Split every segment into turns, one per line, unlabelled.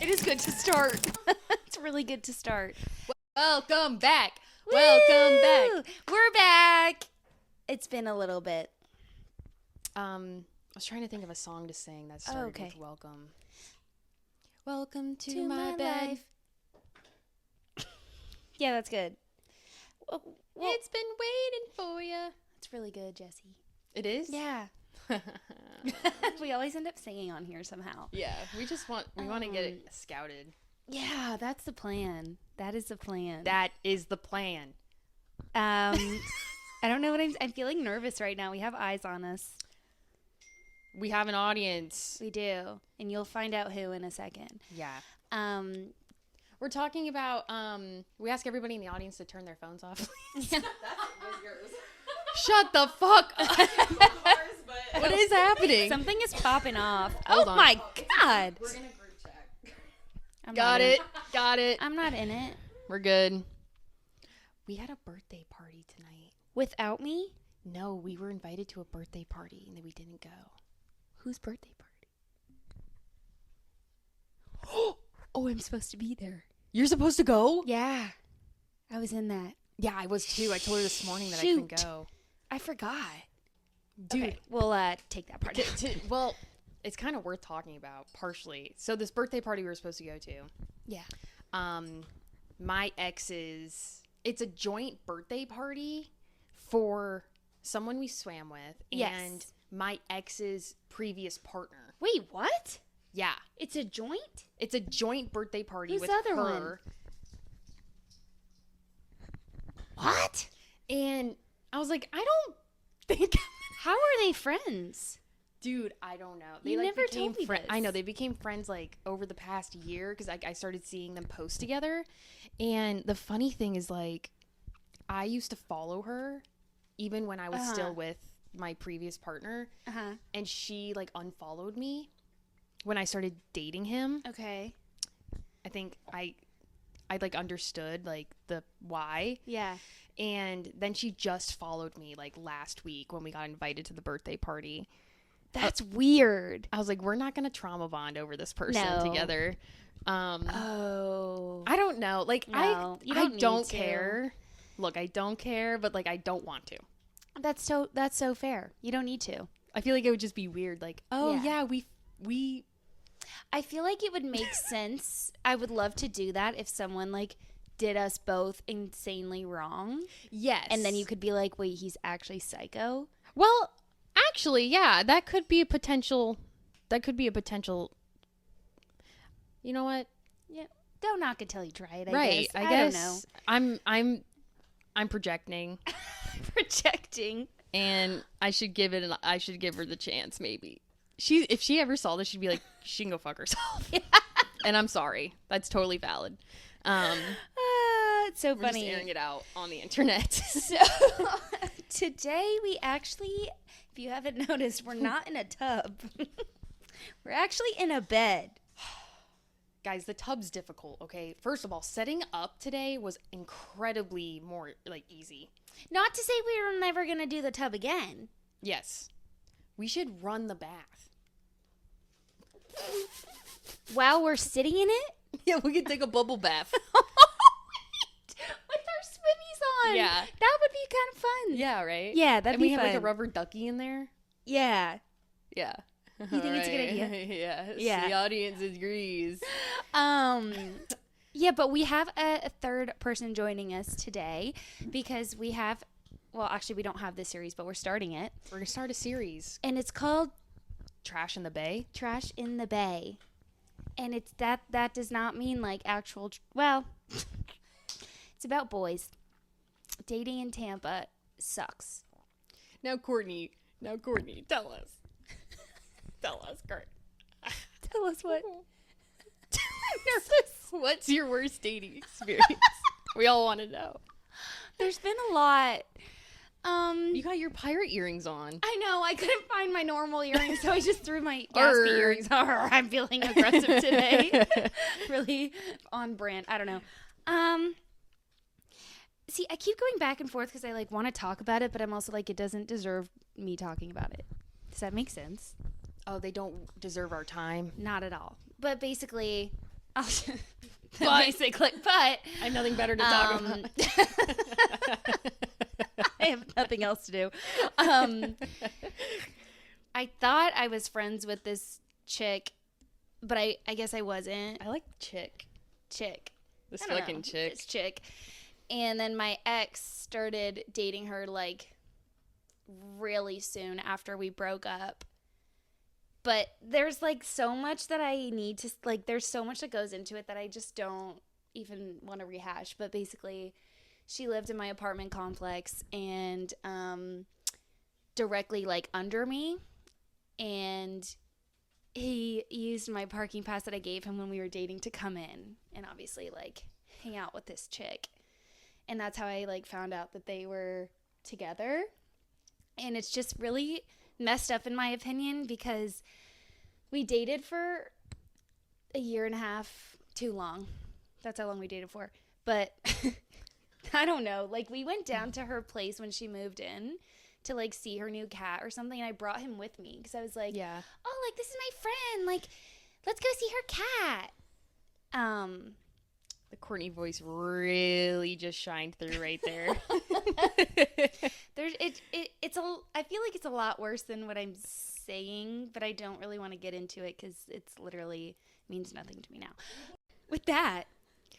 It is good to start. It's really good to start.
Welcome back.
Woo!
Welcome back.
We're back. It's been a little bit.
I was trying to think of a song to sing that started with welcome. Welcome to my bed.
life. Yeah, that's good. Well,
It's been waiting for you.
it's really good, Jesse.
It is?
Yeah. We always end up singing on here somehow.
Yeah, we want to get it scouted.
Yeah, that's the plan. That is the plan.
That is the plan.
I don't know what I'm feeling nervous right now. We have eyes on us.
We have an audience.
We do. And you'll find out who in a second.
Yeah.
We're
We're talking about, we ask everybody in the audience to turn their phones off.
Yeah.
Shut the fuck up. What is happening?
Something is popping off.
Hold
Oh
on.
my God.
We're gonna group check.
Got it. Got it.
I'm not in it.
We're good. We had a birthday party tonight.
Without me?
No, we were invited to a birthday party and then we didn't go.
Whose birthday party? Oh, I'm supposed to be there.
You're supposed to go?
Yeah. I was in that.
Yeah, I was too. I told her this morning that I
Shoot.
couldn't go.
I forgot.
Dude.
Okay, we'll take that part.
Well, it's kind of worth talking about, partially. So this birthday party we were supposed to go to.
Yeah.
My ex's, it's a joint birthday party for someone we swam with and
Yes.
my ex's previous partner.
Wait, what?
Yeah.
It's a joint?
It's a joint birthday party
Who's
with
the other
her.
What?
And I was like, I don't think...
How are they friends?
Dude, I don't know.
You never told me this.
I know, they became friends like over the past year because I started seeing them post together. And the funny thing is, like, I used to follow her even when I was still with my previous partner.
Uh-huh.
And she, like, unfollowed me when I started dating him.
Okay.
I think I like understood like the why.
Yeah.
And then she just followed me like last week when we got invited to the birthday party.
That's weird.
I was like, we're not gonna trauma bond over this person together.
Oh.
I don't know. Like
No, you
I
don't need
don't
to.
care. Look, I don't care, but like I don't want to.
That's so fair. You don't need to.
I feel like it would just be weird. Like, oh
Yeah.
yeah, we
I feel like it would make sense. I would love to do that if someone like did us both insanely wrong.
yes.
And then you could be like, wait, he's actually psycho.
Well, actually, yeah, that could be a potential. You know what?
Yeah. Don't knock it till you try it, I
Right.
guess.
I guess I'm projecting,
Projecting.
and I should give her the chance. Maybe if she ever saw this, she'd be like, she can go fuck herself.
Yeah.
And I'm sorry. That's totally valid.
It's so
We're just
funny.
airing it out on the internet.
So today we actually, if you haven't noticed, we're not in a tub. We're actually in a bed.
Guys, the tub's difficult, okay? First of all, setting up today was incredibly more, like, easy.
Not to say we were never going to do the tub again.
Yes. We should run the bath.
While we're sitting in it?
Yeah, we could take a bubble bath.
With our swimmies on.
Yeah.
That would be kind of fun.
Yeah, right?
Yeah, that'd
and
be
we
fun.
have, like, a rubber ducky in there.
Yeah.
Yeah.
You think it's a good idea?
Yes.
Yeah.
The audience agrees.
Yeah, but we have a third person joining us today because we have, well, actually we don't have this series, but we're starting it.
We're going to start a series.
And it's called
Trash in the Bay.
Trash in the Bay. And it's that does not mean like actual, well, it's about boys. Dating in Tampa sucks.
Now, Courtney, tell us. Tell us, Kurt.
Tell us what.
I'm nervous. What's your worst dating experience? We all want to know.
There's been a lot.
You got your pirate earrings on.
I know, I couldn't find my normal earrings, so I just threw my Gatsby
Arr.
earrings. I'm feeling aggressive today. Really on brand. I don't know. See, I keep going back and forth because I like want to talk about it, but I'm also like, it doesn't deserve me talking about it. Does that make sense?
Oh, they don't deserve our time.
Not at all. But basically, Basically, but
I have nothing better to talk about.
I have nothing else to do. I thought I was friends with this chick, but I guess I wasn't.
I like chick. This
I don't
fucking
know,
chick.
This chick. And then my ex started dating her like really soon after we broke up. But there's like so much that I need to like. There's so much that goes into it that I just don't even want to rehash. But basically, she lived in my apartment complex and directly like under me, and he used my parking pass that I gave him when we were dating to come in and obviously like hang out with this chick. And that's how I like found out that they were together. And it's just really messed up in my opinion because we dated for a year and a half, too long. That's how long we dated for. But I don't know. Like we went down to her place when she moved in to like see her new cat or something. And I brought him with me because I was like,
Yeah.
oh, like this is my friend. Like let's go see her cat.
The Courtney voice really just shined through right there.
I feel like it's a lot worse than what I'm saying, but I don't really want to get into it because it's literally means nothing to me now. With that,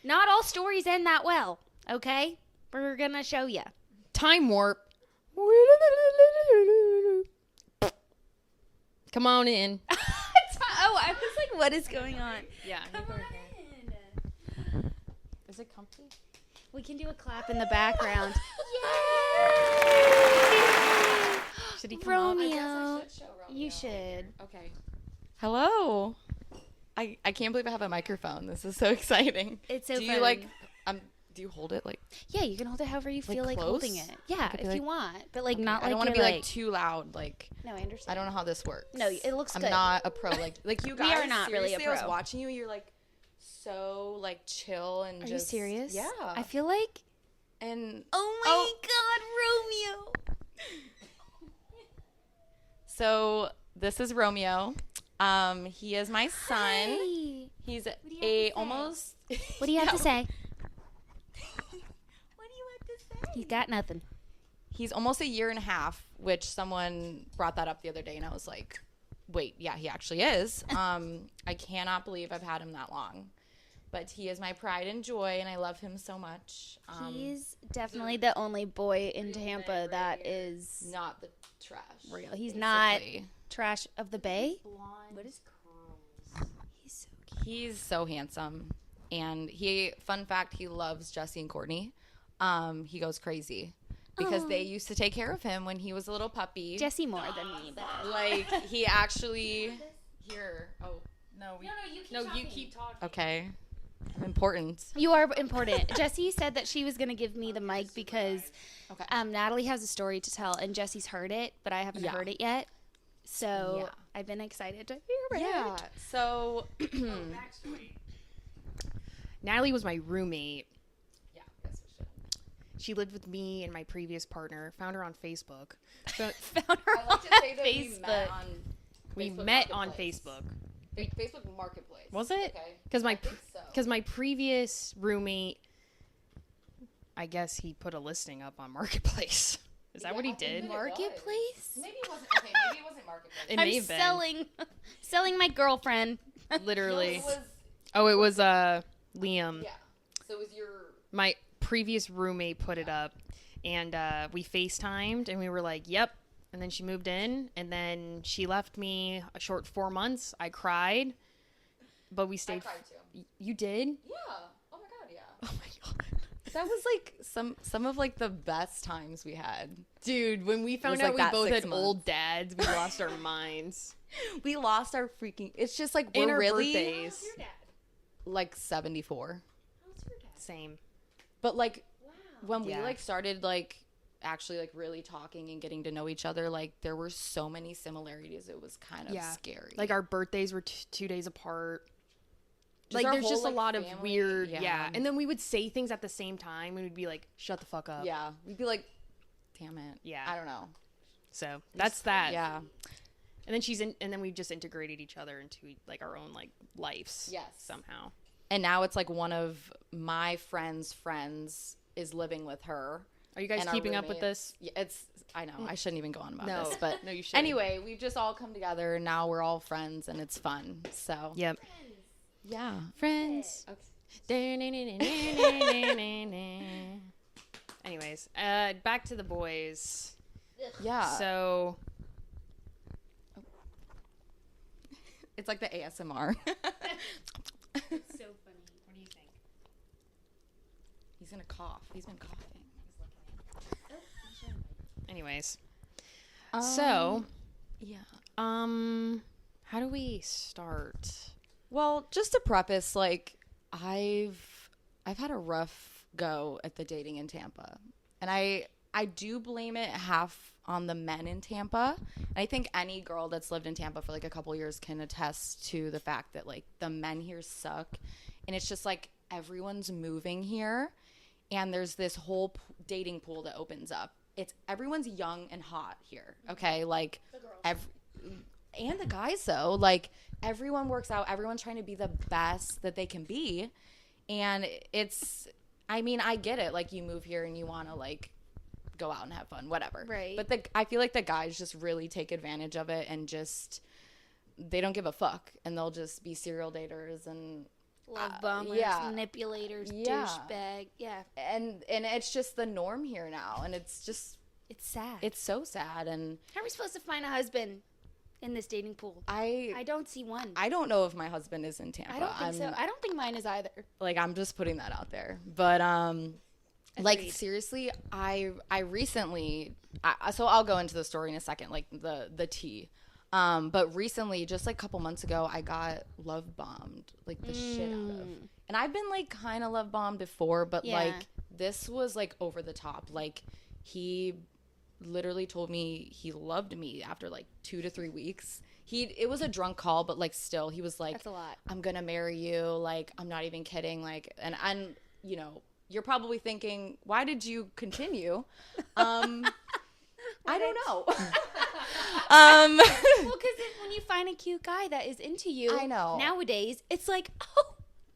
not all stories end that well, okay? We're gonna show you.
Time warp. Come on in.
Oh, I was like, what is going on?
Yeah.
Come on in.
Is it comfy?
We can do a clap in the background.
Yay! Should he come up?
Romeo.
I guess I should show Romeo.
You should.
Okay.
Hello. I can't believe I have a microphone. This is so exciting.
It's so
Do
fun.
you like do you hold it like
Yeah, you can hold it however you feel like
close?
holding it. Yeah,
Could be
if
like-
you want, but like not
I
like
don't want to
you're,
be like too loud like
No, I understand.
I don't know how this works.
No, it looks
I'm
good.
not a pro like you guys.
We are not really a
seriously, I was
pro.
watching you. You're like so like chill and
Are
just
you serious?
Yeah.
I feel like.
and
Oh my God, Romeo!
so this is Romeo. He is my son.
Hi.
He's
do you have to
a
say?
almost
What do you have to say?
What do you have to say?
He's got nothing.
He's almost a year and a half, which someone brought that up the other day, and I was like, wait, yeah, he actually is. I cannot believe I've had him that long. But he is my pride and joy, and I love him so much.
He's definitely the only boy in Tampa that is
Not the trash.
real. He's not
basically.
trash of the bay.
Blonde.
What is curls? He's so cute.
He's so handsome. And fun fact, he loves Jesse and Courtney. He goes crazy. Because they used to take care of him when he was a little puppy.
Jesse more than me, but
Like, he actually... Here. Oh, no.
You keep talking.
Okay. I'm important.
you are important. Jesse said that she was gonna give me the mic because
Okay.
Natalie has a story to tell, and Jesse's heard it, but I haven't
Yeah.
heard it yet. So
Yeah.
I've been excited to hear it.
Yeah. So...
Natalie was my roommate.
Yeah, I guess we should.
She lived with me and my previous partner. Found her on Facebook. So
Found her
I like to say that
Facebook.
we
we
met on
met on
Marketplace.
Facebook.
Facebook Marketplace.
Was it?
Okay.
Because
I think so.
my previous roommate, I guess he put a listing up on Marketplace. Is that what he
I think
did?
it
Marketplace?
Maybe it wasn't. Okay, maybe it wasn't Marketplace.
It
I'm
may have been.
selling my girlfriend.
Literally.
No, it was.
Oh, it was Liam.
Yeah. So it was your.
My previous roommate put it up, and we FaceTimed, and we were like, "Yep." And then she moved in, and then she left me a short 4 months. I cried, but we
I
stayed.
cried too.
You did?
Yeah. Oh my god. Yeah.
Oh my god.
That was like some of like the best times we had.
Dude, when we found
was
out
like
we
that
both
6
had
months.
old dads, we lost our minds.
We lost our freaking. It's just like
In
we're
our
really
birthdays.
like 74.
Same.
But like when we
Yeah.
like started like actually like really talking and getting to know each other, like there were so many similarities. It was kind of scary.
Like our birthdays were 2 days apart.
Just
Like
our
there's
whole,
just a
like,
lot of
family,
weird,
yeah.
yeah. And then we would say things at the same time, and we'd be like, "Shut the fuck up."
yeah, we'd be like, damn it.
Yeah.
I don't know.
So that's that.
Yeah.
And then and then we just integrated each other into like our own like lives.
Yes.
Somehow.
And now it's like one of my friends' friends is living with her.
Are you guys
and our
keeping up with
roommate-
this?
Yeah, I know. I shouldn't even go on about
No.
this, but
No, you shouldn't.
anyway, we've just all come together and now we're all friends and it's fun. So
Yep.
yeah.
Friends.
Okay.
Anyways, back to the boys.
Yeah.
So
It's like the ASMR.
It's so funny.
what do you think?
He's gonna cough. He's been coughing.
Anyways, so
Yeah.
how do we start?
Well, just to preface, like I've had a rough go at the dating in Tampa, and I do blame it half on the men in Tampa. And I think any girl that's lived in Tampa for like a couple years can attest to the fact that like the men here suck, and it's just like everyone's moving here, and there's this whole dating pool that opens up. It's everyone's young and hot here, okay? Like and the guys though, like everyone works out, everyone's trying to be the best that they can be, and it's I mean, I get it, like you move here and you want to like go out and have fun, whatever,
Right.
But I feel like the guys just really take advantage of it and just they don't give a fuck, and they'll just be serial daters and
Love bombers,
yeah.
manipulators,
Yeah.
douchebag. Yeah.
and it's just the norm here now, and it's just
It's sad.
it's so sad. And
How are we supposed to find a husband in this dating pool? I
I
don't see one.
don't know if my husband is in Tampa.
I don't think so. I don't think mine is either.
Like I'm just putting that out there, but like
Agreed.
seriously, I recently so I'll go into the story in a second, like the tea. But recently, just like a couple months ago, I got love bombed, like the shit out of. And I've been like kind of love bombed before, but
Yeah.
like this was like over the top. Like he literally told me he loved me after like 2 to 3 weeks. It was a drunk call, but like still he was like,
That's a lot.
I'm gonna marry you, like I'm not even kidding, like and you know, you're probably thinking, why did you continue? I don't know.
Well, because when you find a cute guy that is into you,
I know.
nowadays it's like, oh,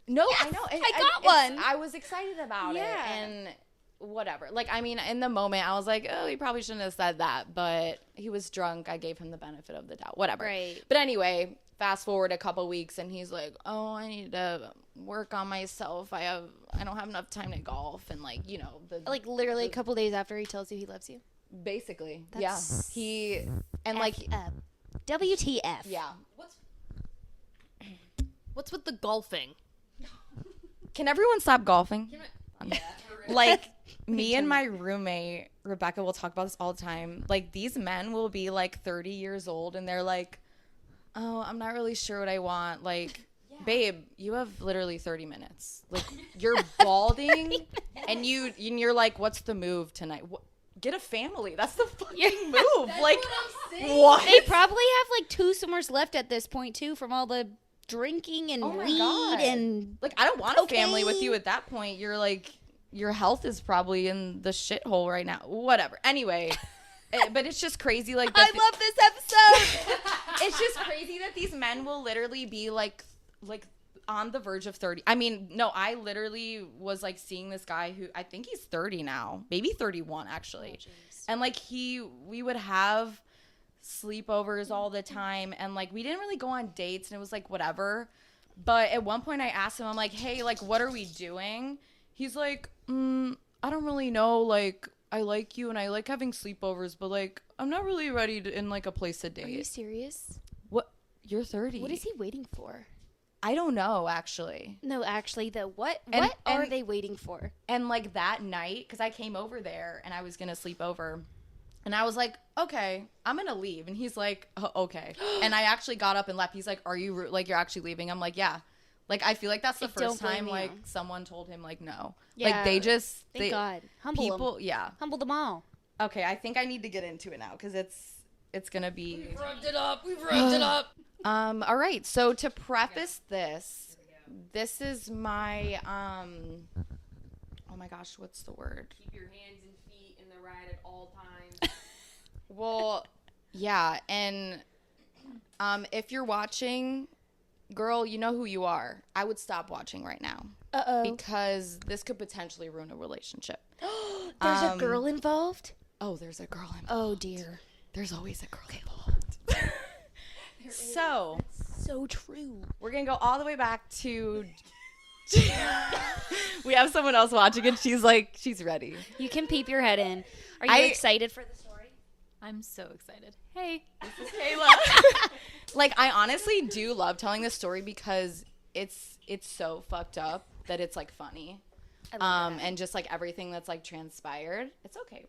No,
yes,
I know.
I got one.
I was excited about it,
Yeah.
and whatever. Like, I mean, in the moment, I was like, oh, he probably shouldn't have said that, but he was drunk. I gave him the benefit of the doubt. Whatever.
Right.
But anyway, fast forward a couple weeks, and he's like, oh, I need to work on myself. I don't have enough time to golf, and like, you know,
like literally a couple days after he tells you he loves you.
basically,
That's
yeah. He and like,
WTF?
yeah.
What's with the golfing?
Can everyone stop golfing? Like me and my roommate Rebecca will talk about this all the time. Like these men will be like 30 years old and they're like, "Oh, I'm not really sure what I want." Like, babe, you have literally 30 minutes. Like you're balding and you're like, "What's the move tonight?" Get a family. That's the fucking move. Like what?
They probably have like 2 summers left at this point too, from all the drinking and
Oh my
weed
God.
and
Like I don't want a family with
cocaine.
you at that point. You're like your health is probably in the shithole right now. Whatever. Anyway, but it's just crazy. Like
I love this episode.
it's just crazy that these men will literally be like on the verge of 30. I mean, no, I literally was like seeing this guy who I think he's 30 now, maybe 31 actually, and like we would have sleepovers all the time, and like we didn't really go on dates, and it was like whatever. But at one point I asked him, I'm like, hey, like what are we doing? He's like, I don't really know, like I like you and I like having sleepovers, but like I'm not really ready to in like a place to
Are you
date.
serious?
What? You're 30.
What is he waiting for?
I don't know actually.
No, actually, what
And-
are
and-
they waiting for?
And like that night, because I came over there and I was gonna sleep over, and I was like, okay, I'm gonna leave. And he's like, oh, okay. And I actually got up and left. He's like, are you like you're actually leaving? I'm like, yeah. Like I feel like that's the
I don't
first time
blame you.
like someone told him like no.
Yeah.
Like they just
Thank God. Humble
people
them.
yeah.
Humble them all.
Okay, I think I need to get into it now because it's gonna be.
We've wrapped it up.
All right. So to preface this, this is my oh my gosh, what's the word?
Keep your hands and feet in the ride at all times.
Well, yeah, and if you're watching, girl, you know who you are. I would stop watching right now.
Uh-oh.
Because this could potentially ruin a relationship.
There's a girl involved?
Oh, there's a girl involved.
Oh, dear.
There's always a girl involved. So,
So true.
we're going to go all the way back to... We have someone else watching and she's ready.
You can peep your head in. Are you excited for the story?
I'm so excited. Hey.
This is Kayla. Like, I honestly do love telling this story because it's so fucked up that it's, like, funny.
I love that.
And just, like, everything that's, like, transpired. It's okay.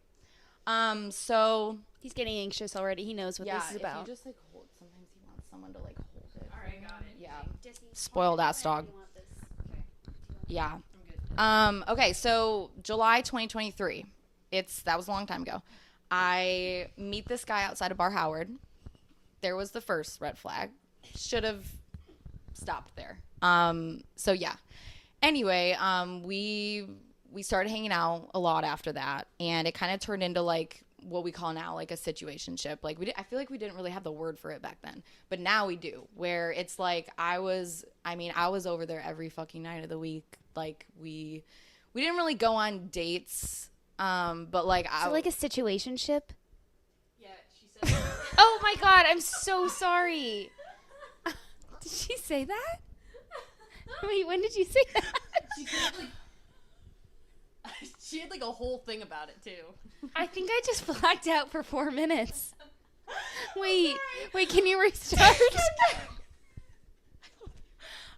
So...
He's getting anxious already. He knows what this is about.
If you just, like, hold... Sometimes he wants someone to, like, hold it.
All right, got it.
Yeah. Spoiled ass dog. Yeah. Okay, so July 2023. That was a long time ago. I meet this guy outside of Bar Howard. There was the first red flag. Should have stopped there. So yeah. Anyway, we started hanging out a lot after that, and it kind of turned into like what we call now like a situationship. Like I feel like we didn't really have the word for it back then, but now we do. Where it's like I was over there every fucking night of the week. Like we didn't really go on dates, but like
So like a situationship?
Yeah, she said.
Oh my god, I'm so sorry. Did she say that? Wait, when did you say that?
She had like a whole thing about it too.
I think I just blacked out for 4 minutes. Wait, can you restart?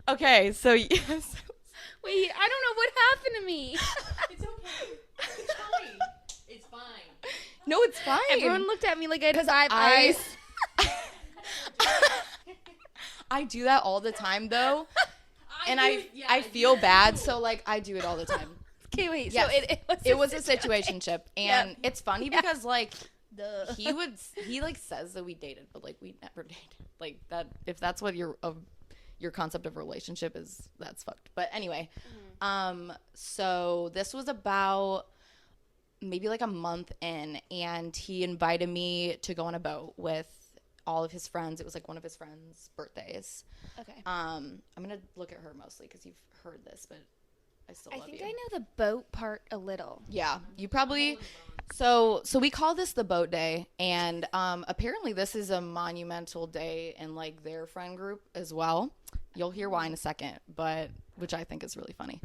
Okay, so yes.
Wait, I don't know what happened to me.
It's okay. It's fine. It's fine.
No, it's fine.
Everyone looked at me like I had 5 eyes.
I do that all the time though. And I feel bad, so like I do it all the time.
Okay, wait.
Yes.
So
it was a situationship, and
Yep.
it's funny because like he like says that we dated, but like we never dated. Like that, if that's what your concept of relationship is, that's fucked. But anyway, so this was about maybe like a month in, and he invited me to go on a boat with all of his friends. It was like one of his friends' birthdays.
Okay.
I'm gonna look at her mostly because you've heard this, but I still love
think
you.
I know the boat part a little.
Yeah, you probably. So we call this the boat day, and apparently this is a monumental day in like their friend group as well. You'll hear why in a second, but which I think is really funny.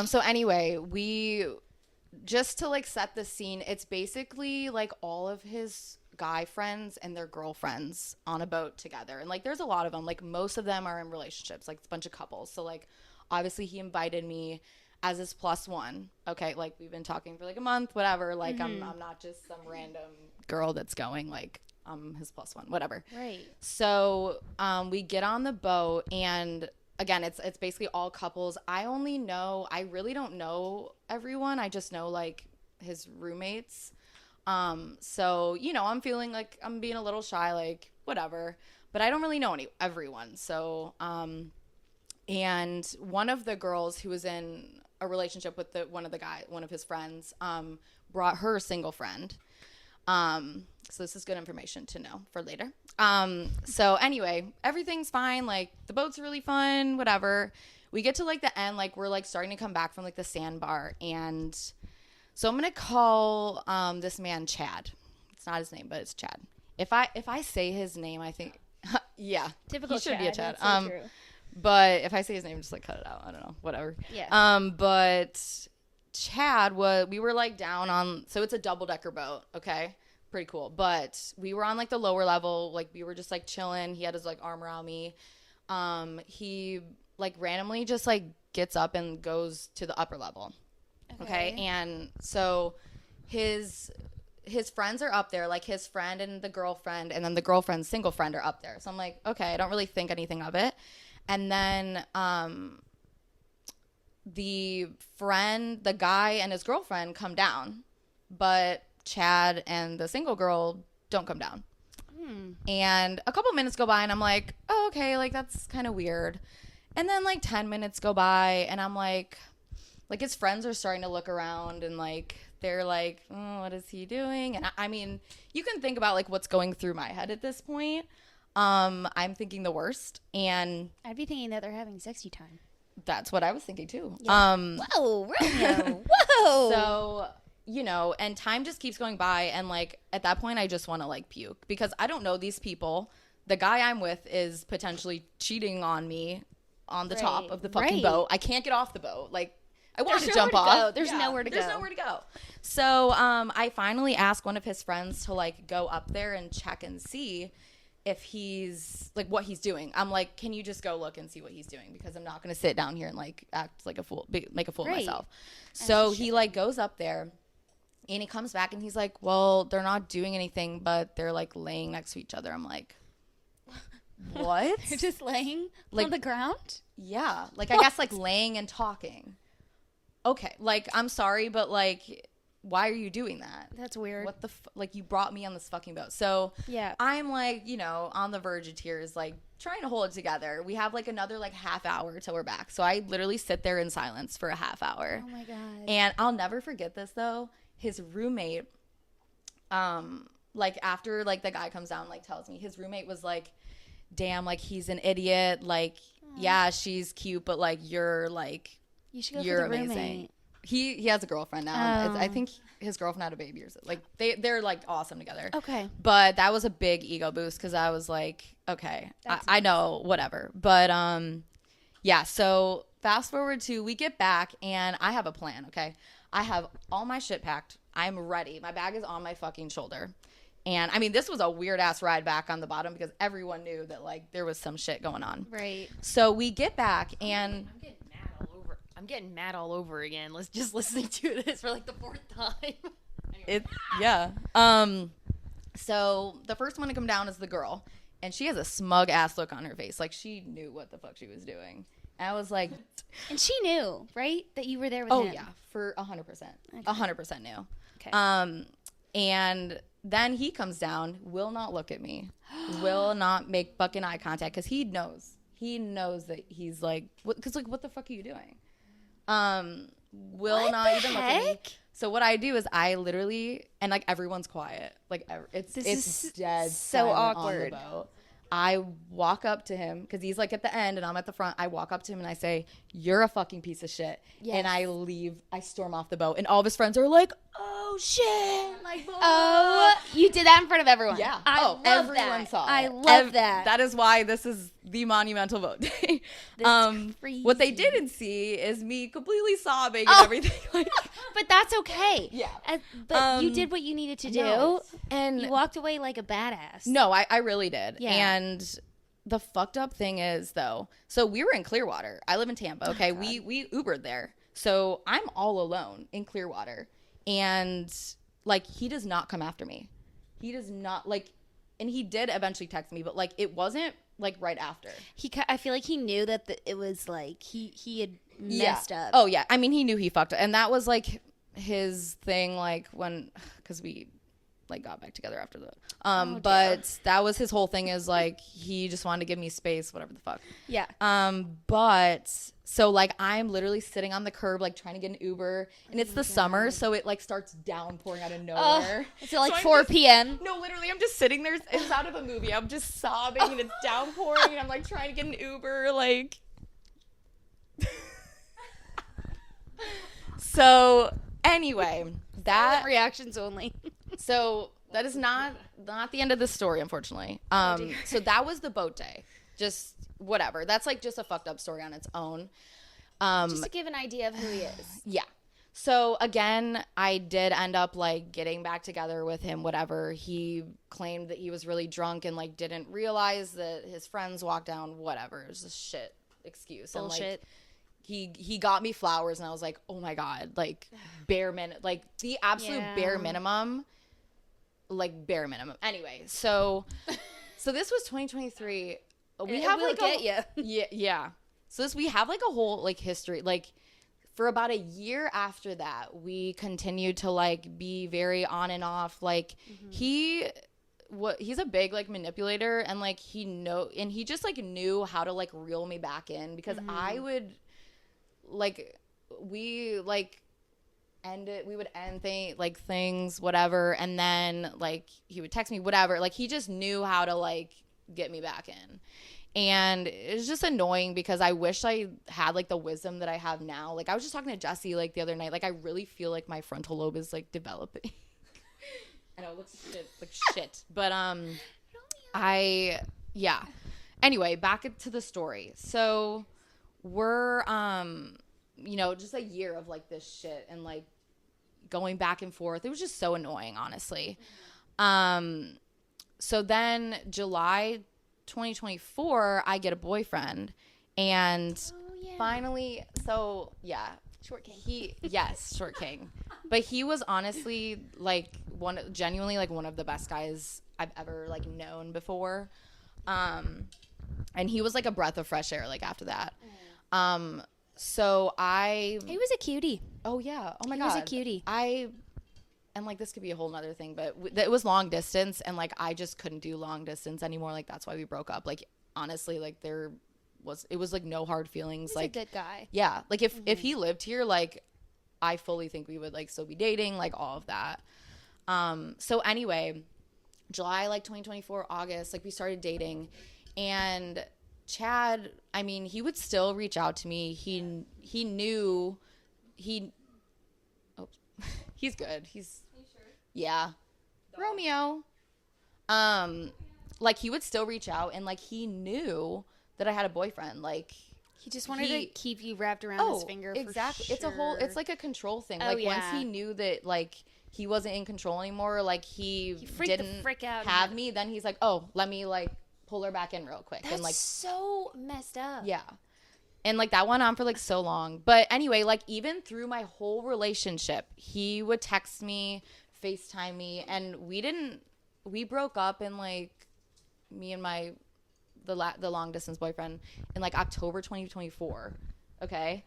So anyway, we just to like set the scene, it's basically like all of his guy friends and their girlfriends on a boat together, and like there's a lot of them. Like most of them are in relationships, like it's a bunch of couples. So like obviously he invited me as his plus one. Okay, like we've been talking for like a month, whatever. Like I'm not just some random girl that's going. Like I'm his plus one, whatever.
Right.
So we get on the boat, and again, it's basically all couples. I really don't know everyone. I just know like his roommates. So you know, I'm feeling like I'm being a little shy, like whatever. But I don't really know everyone. So and one of the girls who was in a relationship with one of his friends, brought her single friend. So this is good information to know for later. So anyway, everything's fine. Like the boat's really fun, whatever. We get to like the end, like we're like starting to come back from like the sandbar. And so I'm going to call, this man Chad. It's not his name, but it's Chad. If I say his name, I think, yeah,
Typical
he should be a Chad.
That's so true.
But if I say his name, just like cut it out. I don't know, whatever.
Yeah.
But Chad we were like down on, so it's a double-decker boat, okay? Pretty cool. But we were on like the lower level, like we were just like chilling. He had his like arm around me. He like randomly just like gets up and goes to the upper level. Okay. And so his friends are up there, like his friend and the girlfriend, and then the girlfriend's single friend are up there. So I'm like, okay, I don't really think anything of it. And then the guy and his girlfriend come down, but Chad and the single girl don't come down. And a couple minutes go by, and I'm like, oh, okay, like that's kind of weird. And then like 10 minutes go by, and I'm like his friends are starting to look around, and like they're like, oh, what is he doing? And I mean, you can think about like what's going through my head at this point. I'm thinking the worst, and
I'd be thinking that they're having sexy time.
that's what I was thinking too.
Yeah. Whoa, Romeo. Whoa.
So, you know, and time just keeps going by, and like at that point I just want to like puke because I don't know these people. The guy I'm with is potentially cheating on me on the top of the fucking boat. I can't get off the boat. Like, I wanted to jump off.
There's nowhere to go.
There's nowhere to go. So I finally asked one of his friends to like go up there and check and see if he's like what he's doing. I'm like, can you just go look and see what he's doing, because I'm not going to sit down here and like act like a fool, make a fool of myself. So he like goes up there and he comes back and he's like, well, they're not doing anything, but they're like laying next to each other. I'm like, what?
They're just laying
like,
on the ground?
Yeah. Like, I guess like laying and talking. Okay. Like, I'm sorry, but like, why are you doing that?
That's weird.
What the like, you brought me on this fucking boat. So
yeah,
I'm like, you know, on the verge of tears, like trying to hold it together. We have like another like half hour till we're back. So I literally sit there in silence for a half hour.
Oh my God.
And I'll never forget this though. His roommate, like after like the guy comes down, like tells me, his roommate was like, damn, like he's an idiot. Like, yeah, she's cute, but like you're like,
you should go
you're
for the
amazing.
roommate.
He has a girlfriend now. I think his girlfriend had a baby or something. Like they're like awesome together.
Okay.
But that was a big ego boost because I was like, okay, I know, whatever. But yeah. So fast forward to we get back and I have a plan. Okay, I have all my shit packed. I'm ready. My bag is on my fucking shoulder. And I mean, this was a weird ass ride back on the bottom because everyone knew that like there was some shit going on.
Right.
So we get back and
I'm getting mad all over again. Let's just listening to this for like the fourth time.
it yeah. So the first one to come down is the girl, and she has a smug ass look on her face, like she knew what the fuck she was doing. And I was like,
and she knew, right, that you were there with him.
oh yeah, for 100%, 100% knew.
Okay.
And then he comes down, will not look at me, will not make fucking eye contact because he knows that he's like, because like, what the fuck are you doing? Will
what
not even
heck?
look at me. So what I do is I literally, and like everyone's quiet, like it's dead
so awkward.
on the boat. I walk up to him because he's like at the end and I'm at the front. I walk up to him and I say, "You're a fucking piece of shit." Yes. And I leave. I storm off the boat, and all of his friends are like, "Oh shit!" Like,
oh, you did that in front of everyone.
Yeah.
Everyone
that.
Saw it. I love that.
That is why this is the monumental boat day.
Crazy.
What they didn't see is me completely sobbing and everything. Like,
but that's okay.
Yeah.
But you did what you needed to do,
and
you walked away like a badass.
No, I really did.
Yeah.
And the fucked up thing is though, so we were in Clearwater. I live in Tampa. Okay, we Ubered there, so I'm all alone in Clearwater, and like he does not come after me. He does not like, and he did eventually text me, but like it wasn't like right after.
I feel like he knew that it was like he had messed up.
Oh yeah, I mean he knew he fucked up, and that was like his thing. Like when, because we like got back together after that. But that was his whole thing, is like he just wanted to give me space, whatever the fuck.
Yeah.
But so like I'm literally sitting on the curb like trying to get an Uber, and it's the summer, so it like starts downpouring out of nowhere.
It's like
so
4 p.m.
No, literally I'm just sitting there. It's out of a movie. I'm just sobbing and it's downpouring and I'm like trying to get an Uber, like. So anyway, that
reactions only.
So that is not the end of the story, unfortunately. So that was the boat day. Just whatever. That's like just a fucked up story on its own.
Just to give an idea of who he is.
Yeah. So again, I did end up like getting back together with him, whatever. He claimed that he was really drunk and like didn't realize that his friends walked down, whatever. It was a shit excuse.
Bullshit.
And like he got me flowers and I was like, oh my God, like like the absolute bare minimum. Like bare minimum. Anyway, so this was 2023. We have like yeah. So we have like a whole like history. Like for about a year after that, we continued to like be very on and off. Like he's a big like manipulator, and like he just like knew how to like reel me back in, because I would like we would end things, whatever, and then like he would text me, whatever. Like he just knew how to like get me back in. And it's just annoying because I wish I had like the wisdom that I have now. Like I was just talking to Jesse like the other night. Like I really feel like my frontal lobe is like developing. I know it looks like shit. But Anyway, back to the story. So we're just a year of like this shit and like going back and forth. It was just so annoying, honestly. So then July 2024, I get a boyfriend, and finally,
Short king.
Short king. But he was honestly like genuinely like one of the best guys I've ever like known before. And he was like a breath of fresh air like after that. So
He was a cutie.
oh yeah, oh my God,
He was a cutie.
And like this could be a whole nother thing, but it was long distance, and like I just couldn't do long distance anymore. Like that's why we broke up. Like honestly, like it was like no hard feelings.
He's
like
a good guy.
yeah, like if he lived here, like I fully think we would like still be dating, like all of that. So anyway, July like 2024, August, like we started dating, and Chad, I mean, he would still reach out to me. He knew he's good. Yeah. Romeo. Like he would still reach out, and like he knew that I had a boyfriend. Like
He just wanted to keep you wrapped around his finger.
Exactly.
For sure.
It's like a control thing.
Oh,
Like
yeah.
once he knew that like he wasn't in control anymore, like he
freaked the
didn't
frick out.
have me, then he's like, oh, let me like pull her back in real quick.
That's
and like
so messed up.
yeah. And like that went on for like so long. But anyway, like even through my whole relationship, he would text me, FaceTime me, and we broke up in like me and the long distance boyfriend in like October 2024. Okay.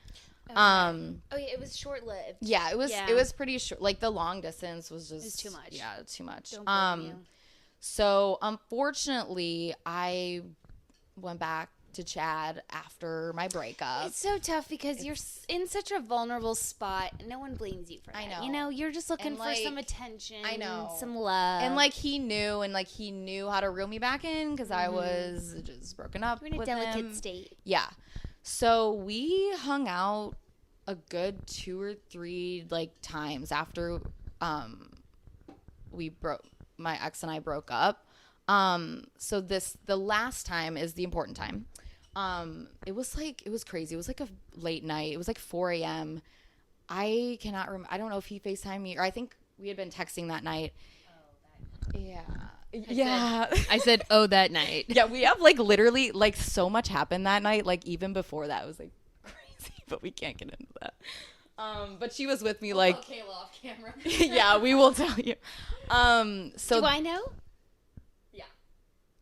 Oh yeah, it was short lived.
Yeah, it was pretty short. Like the long distance was just
It's too much.
Yeah, too much.
Don't blame you.
So unfortunately, I went back to Chad after my breakup.
It's so tough because you're in such a vulnerable spot. No one blames you for that.
I know.
You know, you're just looking
And,
for
like,
some attention.
I know.
Some love.
And like he knew how to reel me back in because I was just broken up
you're in a
with
delicate
him.
state.
Yeah. So we hung out a good 2 or 3 like times after my ex and I broke up. So the last time is the important time. It was crazy. It was like a late night. It was like 4 a.m. I cannot remember. I don't know if he FaceTimed me or I think we had been texting that night. Yeah.
I said, oh, that night.
Yeah, we have like literally like so much happened that night. Like even before that, it was like crazy, but we can't get into that. But she was with me like
Kayla off camera.
yeah, we will tell you. So
Do I know?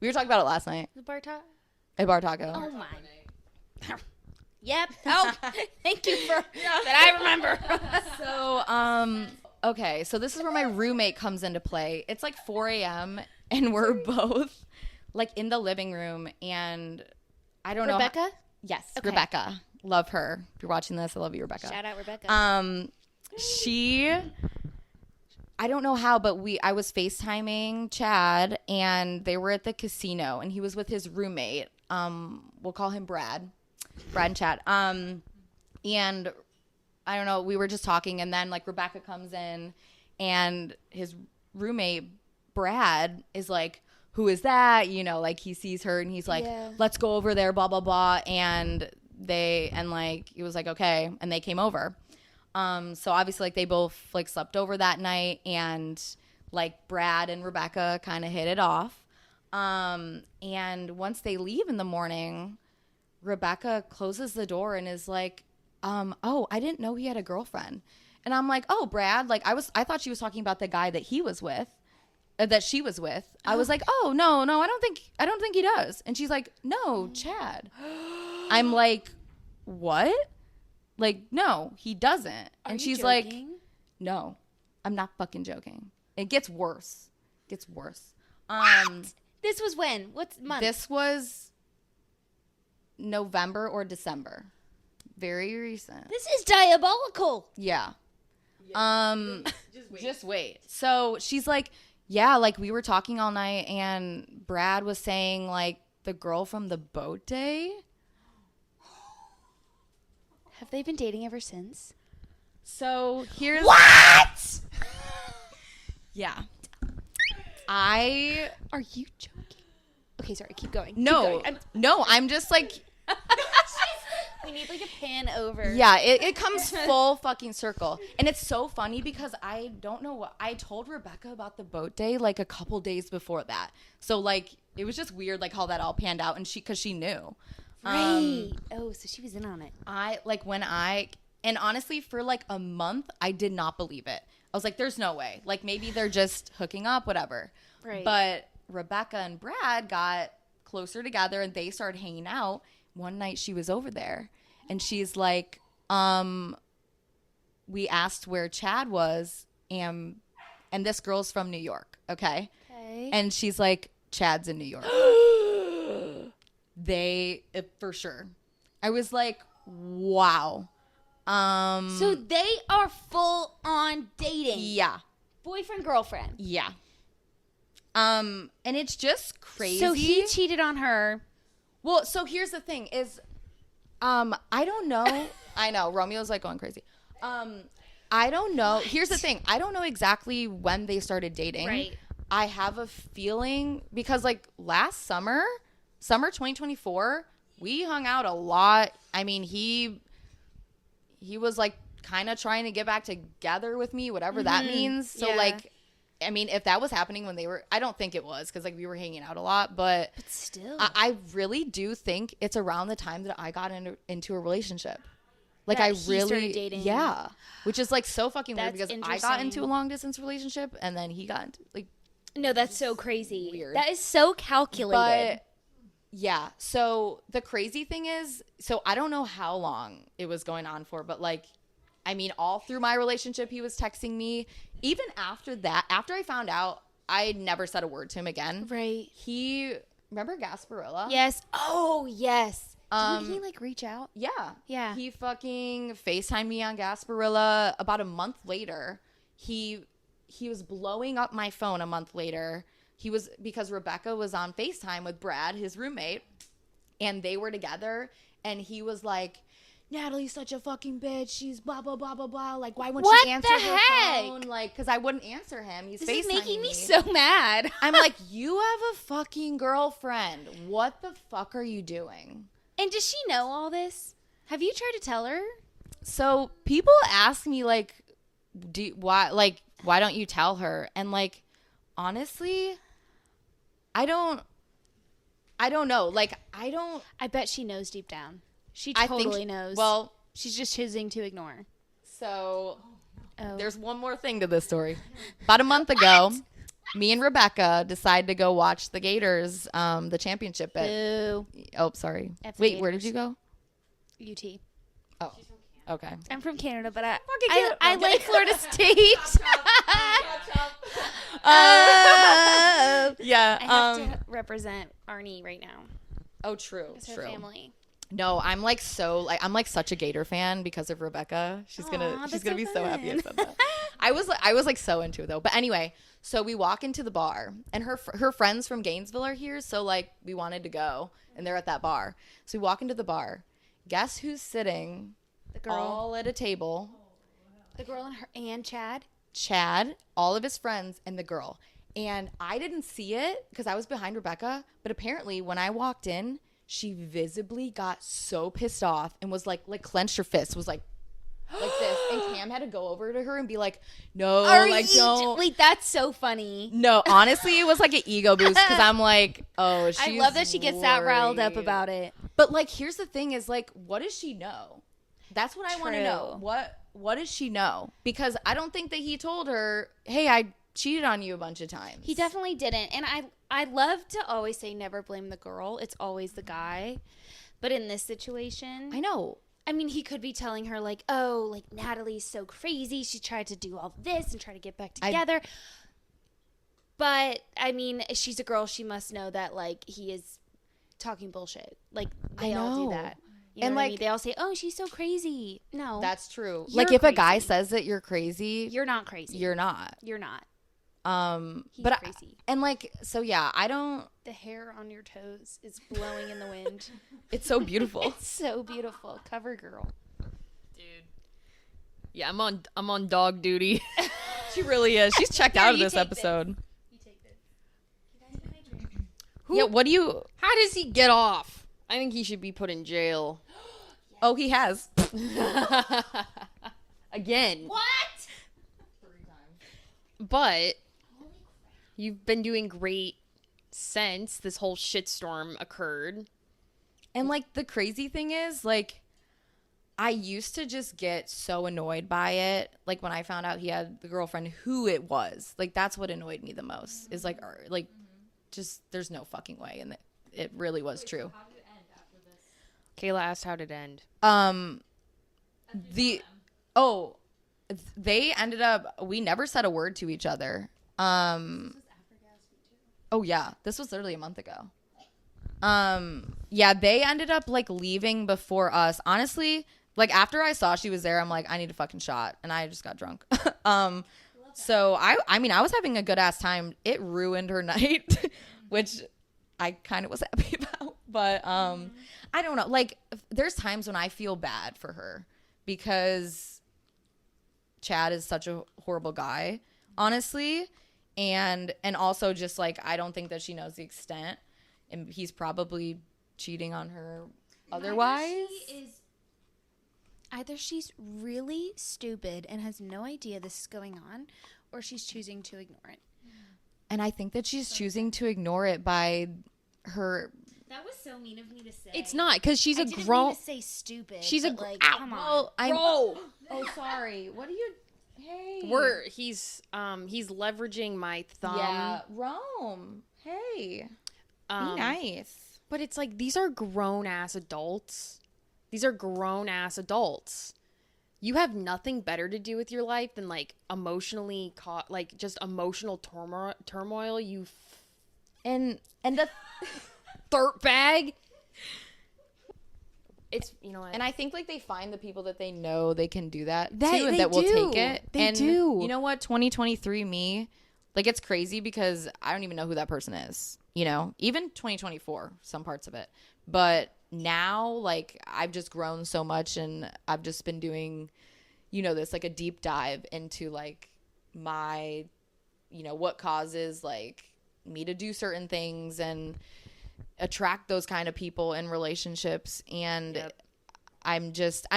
we were talking about it last night
The Bartok?
at Bar Taco.
Oh my. Yep. Oh, thank you for that. I remember.
So, okay. So this is where my roommate comes into play. It's like 4 a.m. and we're both like in the living room, and I don't know.
Rebecca?
Yes,
Okay.
Rebecca. Love her. If you're watching this, I love you, Rebecca.
Shout out Rebecca.
I don't know how, but I was FaceTiming Chad, and they were at the casino, and he was with his roommate. We'll call him Brad and Chad. And I don't know, we were just talking, and then like Rebecca comes in, and his roommate Brad is like, who is that? You know, like he sees her and he's like, let's go over there, blah, blah, blah. And like, he was like, okay. And they came over. So obviously like they both like slept over that night, and like Brad and Rebecca kind of hit it off. And once they leave in the morning, Rebecca closes the door and is like, oh, I didn't know he had a girlfriend. And I'm like, oh, Brad, like I thought she was talking about the guy that he was with. That she was with. I was like, oh, no, I don't think he does. And she's like, no, Chad. I'm like, what? Like, no, he doesn't. And she's like, no, I'm not fucking joking. It gets worse.
This was when? What month?
This was November or December. Very recent.
This is diabolical.
Yeah.
Just wait.
Just wait. So she's like, yeah, like we were talking all night and Brad was saying like the girl from the boat day.
Have they been dating ever since?
So here's
What?
yeah.
Are you joking? Okay, sorry. Keep going.
No,
Keep going.
no, I'm just like,
We need like a pan over.
yeah, it comes full fucking circle. And it's so funny because I don't know what I told Rebecca about the boat day like a couple days before that. So like it was just weird like how that all panned out and because she knew.
Right. Oh, so she was in on it.
And honestly for like a month I did not believe it. I was like, there's no way. Like maybe they're just hooking up, whatever.
Right.
But Rebecca and Brad got closer together and they started hanging out. One night she was over there and she's like, we asked where Chad was and this girl's from New York. Okay. And she's like, Chad's in New York. For sure. I was like, wow.
So they are full on dating.
Yeah.
Boyfriend, girlfriend.
Yeah. And it's just crazy.
So he cheated on her.
Well, so here's the thing is, I don't know. I know Romeo's like going crazy. I don't know. Here's the thing. I don't know exactly when they started dating.
Right.
I have a feeling because like last summer 2024, we hung out a lot. I mean, he was like kind of trying to get back together with me, whatever that means. So
Yeah.
like, I mean, if that was happening when I don't think it was because like we were hanging out a lot, but
Still.
I really do think it's around the time that I got into a relationship. Like
That
I
he
really,
started dating.
yeah, which is like so fucking weird
That's
because I got into
interesting.
a long distance relationship and then he got into like,
No, that's so crazy.
weird.
That is so calculated.
but yeah. So the crazy thing is, so I don't know how long it was going on for, but like, I mean, all through my relationship, he was texting me. Even after that, after I found out, I never said a word to him again.
Right.
Remember Gasparilla?
Yes. Oh, yes. Didn't he
Um,
like reach out?
Yeah.
Yeah.
He fucking FaceTimed me on Gasparilla. About a month later, he was blowing up my phone a month later. Because Rebecca was on FaceTime with Brad, his roommate, and they were together, and he was like, Natalie's such a fucking bitch. She's blah, blah, blah, blah, blah. Like, why wouldn't
What
she answer
the
her
heck?
phone? Like, because I wouldn't answer him. He's
This
FaceTiming
is making me
me
so mad.
I'm like, you have a fucking girlfriend. What the fuck are you doing?
And does she know all this? Have you tried to tell her?
So people ask me like, why don't you tell her? And like, honestly, I don't know. Like,
I bet she knows deep down. She
I think
totally knows.
Well,
she's just choosing to ignore.
so
Oh.
there's one more thing to this story. About a month ago, me and Rebecca decided to go watch the Gators, the championship at.
Boo.
Oh, sorry.
F the
Wait, where did
Gators.
you go?
UT.
Oh, okay.
I'm from Canada, but
Canada.
I like Florida State.
Yeah.
I have to represent Arnie right now.
Oh, true.
It's her
True.
family.
No, I'm like such a Gator fan because of Rebecca. She's
Aw,
gonna
that's
be
so
so happy I
fun.
said that. I was like so into it though. But anyway, so we walk into the bar and her friends from Gainesville are here, so like we wanted to go and they're at that bar. So we walk into the bar. Guess who's sitting
The girl.
all at a table?
The girl and Chad.
Chad, all of his friends, and the girl. And I didn't see it because I was behind Rebecca. But apparently, when I walked in, she visibly got so pissed off and was like clenched her fist, was like this. And Cam had to go over to her and be like, no, don't.
Wait, that's so funny.
No, honestly, it was like an ego boost because I'm like, oh, she's
I love that she gets that riled up
worried.
about it.
But like, here's the thing: is like, what does she know? That's what I want to know.
True.
What does she know? Because I don't think that he told her, hey, I cheated on you a bunch of times.
He definitely didn't. And I love to always say never blame the girl. It's always the guy. But in this situation,
I know.
I mean, he could be telling her like, oh, like Natalie's so crazy. She tried to do all this and try to get back together. But I mean, she's a girl. She must know that like he is talking bullshit. Like they all do
know.
that. You know
And,
what I
like-
mean? They all say, oh, she's so crazy. No,
That's true.
You're
Like if a guy
crazy.
says that you're crazy,
you're not crazy.
you're not.
You're not. He's
but
crazy.
and like, so yeah, I don't.
The hair on your toes is blowing in the wind.
It's so beautiful.
It's so beautiful. Cover girl.
Dude. Yeah, I'm on dog duty.
She really is. She's checked out of this episode.
You take this. You guys get my drink.
Yeah, what do you?
How does he get off? I think he should be put in jail.
Oh, he has.
Again.
What?
3 times.
But you've been doing great since this whole shitstorm occurred.
And like the crazy thing is, like, I used to just get so annoyed by it. Like when I found out he had the girlfriend, who it was. Like that's what annoyed me the most. Is like, just there's no fucking way, and it really was true.
How did it end after this?
Kayla asked how did it end.
They ended up. We never said a word to each other. Oh yeah, this was literally a month ago. Yeah, they ended up like leaving before us. Honestly, like after I saw she was there, I'm like, I need a fucking shot, and I just got drunk. So I mean, I was having a good ass time. It ruined her night, which I kind of was happy about. But I don't know. Like, there's times when I feel bad for her because Chad is such a horrible guy, honestly, and also just like I don't think that she knows the extent, and he's probably cheating on her otherwise.
Either she's really stupid and has no idea this is going on, or she's choosing to ignore it.
And I think that she's choosing to ignore it by her.
That was so mean of me to say.
It's not because she's
I
a
didn't
grown.
mean to say stupid.
She's a
but, like,
ow,
come on.
Well,
Bro,
oh, sorry. What are you? Hey.
he's leveraging my thumb.
Yeah, Rome. Hey, be
Um,
nice.
But it's like these are grown ass adults. These are grown ass adults. You have nothing better to do with your life than like emotionally caught, like just emotional turmoil. You
And the
dirt bag. It's what?
and I think like they find the people that they know they can do that,
That-
too, and
they
that will
do.
take it.
They
and
do.
You know what? 2023 me, like it's crazy because I don't even know who that person is. You know, even 2024, some parts of it. But now, like I've just grown so much, and I've just been doing, this like a deep dive into like my, what causes like me to do certain things and attract those kind of people in relationships, and
Yep.
I'm just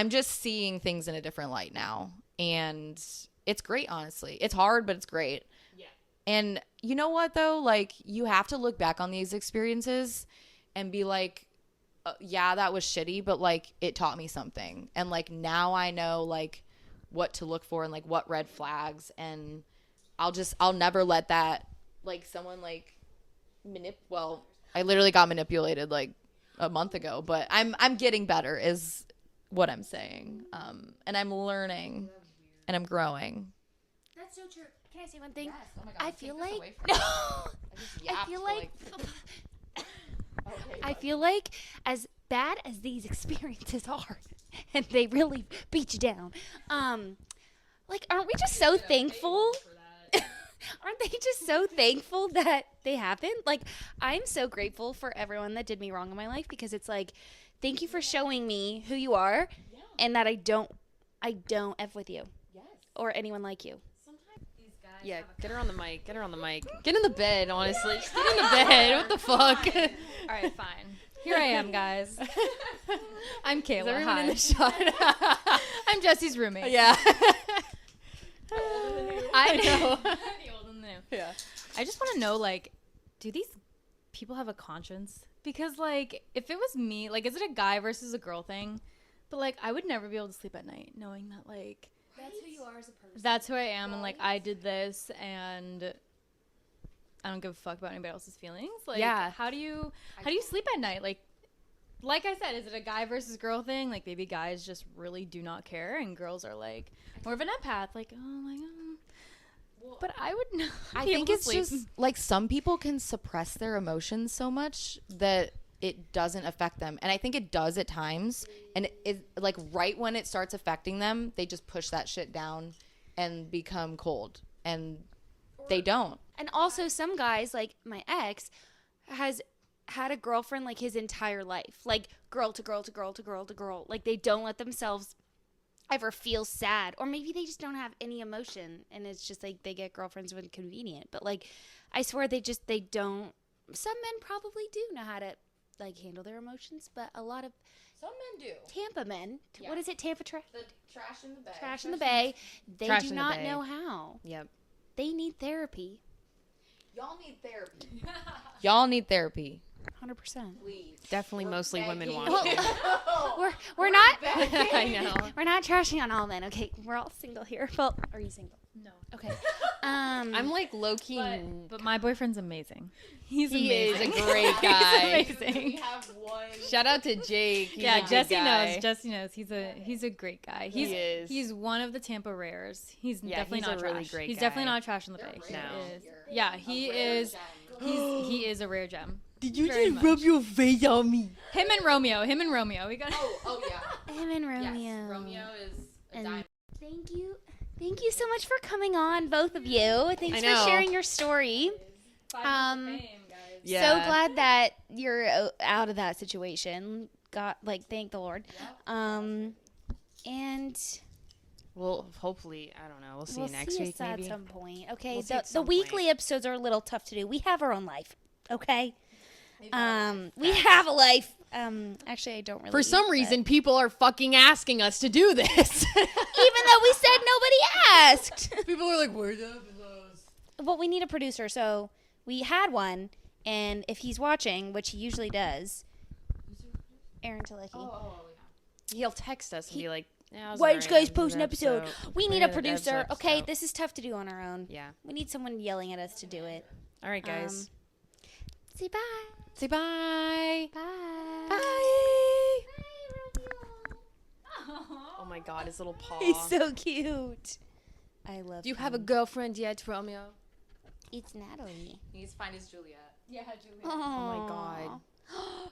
seeing things in a different light now, and it's great. Honestly, it's hard, but it's great.
Yeah.
And you know what though, like you have to look back on these experiences and be like, yeah, that was shitty, but like it taught me something, and like now I know like what to look for and like what red flags, and I'll never let that like someone like I literally got manipulated like a month ago, but I'm getting better is what I'm saying. And I'm learning and I'm growing.
That's so true. Can I say one thing?
Oh my God,
I
take
feel
this
like
away from me.
I feel like
Okay,
I feel like as bad as these experiences are, and they really beat you down, like aren't we just so thankful? Aren't they just so thankful that they happened? Like I'm so grateful for everyone that did me wrong in my life, because it's like, thank you for showing me who you are, and that I don't F with you or anyone like you.
Yeah, get her on the mic. Get her on the mic. Get in the bed, honestly. Just get in the bed. What the fuck?
All right, fine. Here I am, guys. I'm Kayla.
Is everyone
Hi.
in the shot?
I'm Jesse's roommate.
Yeah.
I know. The old and the new.
Yeah.
I just want to know, like, do these people have a conscience? Because, like, if it was me, like, is it a guy versus a girl thing? But, like, I would never be able to sleep at night knowing that, like,
That's who you are as a person.
that's who I am, and, like, I did this, and I don't give a fuck about anybody else's feelings. Like,
Yeah.
how do you sleep at night? Like I said, is it a guy versus girl thing? Like, maybe guys just really do not care, and girls are, like, more of an empath. Like, oh, my God. But I would not
I
be
think
able to
it's
sleep.
just like some people can suppress their emotions so much that it doesn't affect them, and I think it does at times, and it like right when it starts affecting them, they just push that shit down and become cold, and They don't.
And also some guys, like my ex, has had a girlfriend like his entire life. Like girl to girl to girl to girl to girl. Like they don't let themselves ever feel sad. Or maybe they just don't have any emotion and it's just like they get girlfriends when convenient. But like I swear they don't. Some men probably do know how to like handle their emotions, but a lot of
Some men do.
Tampa men,
Yeah.
what is it, Tampa trash?
The trash in the bay.
Trash in the bay. They
Trash
do
in the
not
bay.
know how.
Yep.
They need therapy.
Y'all need therapy. Y'all need therapy.
100%.
Please.
Definitely mostly women want
Well,
it.
we're not
I know.
we're not trashing on all men. Okay, we're all single here. Well, are you single?
No.
Okay.
I'm like low key.
But my boyfriend's amazing. He's
He
amazing.
is a great guy.
He's amazing.
have one.
Shout out to Jake. He's a
Yeah,
good
Jesse
guy.
knows. Jesse knows. He's a great guy.
He is.
He's one of the Tampa rares. He's
Yeah,
definitely
he's
not
a really
trash.
great
He's
guy.
definitely not trash in the bay.
No.
He is. Yeah, he is. He is a rare gem.
Did you
Very
just rub
much.
your face on me?
Him and Romeo. We got.
Oh yeah.
Him and Romeo.
Yes, Romeo is a
And-
diamond.
Thank you. Thank you so much for coming on, both of you. Thanks
I
for
know.
sharing your story. Um,
Yeah.
So glad that you're out of that situation. Thank the Lord. And
Well, hopefully, I don't know. We'll see
we'll
you next
see
week,
us at
maybe.
some point. Okay,
We'll see
the
at some
weekly
point.
episodes are a little tough to do. We have our own life. Okay. We have a life. Actually, I don't really.
For some
but-
reason, people are fucking asking us to do this.
even though we said nobody asked.
People are like, "Where's the episodes?"
Well, we need a producer, so we had one, and if he's watching, which he usually does, Aaron Talicki.
He'll text us and be like, yeah,
Why don't you guys post an episode? We need a producer. Okay, this is tough to do on our own.
Yeah.
We need someone yelling at us to do it.
All right, guys.
Say bye.
Say bye.
Bye.
Bye.
Romeo.
Oh my God, his little paw.
He's so cute. I love.
Do you have a
him.
girlfriend yet, Romeo?
It's Natalie.
He needs to find his Juliet.
Yeah, Julia.
Oh
my God.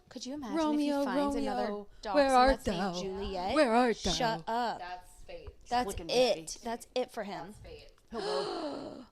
Could you imagine
Romeo,
if he finds
Romeo,
another dog
where art
that's named
thou?
Juliet?
Where art thou?
Shut up.
That's fate.
That's
look in my
it.
face.
That's it for him.
That's fate.
Hello.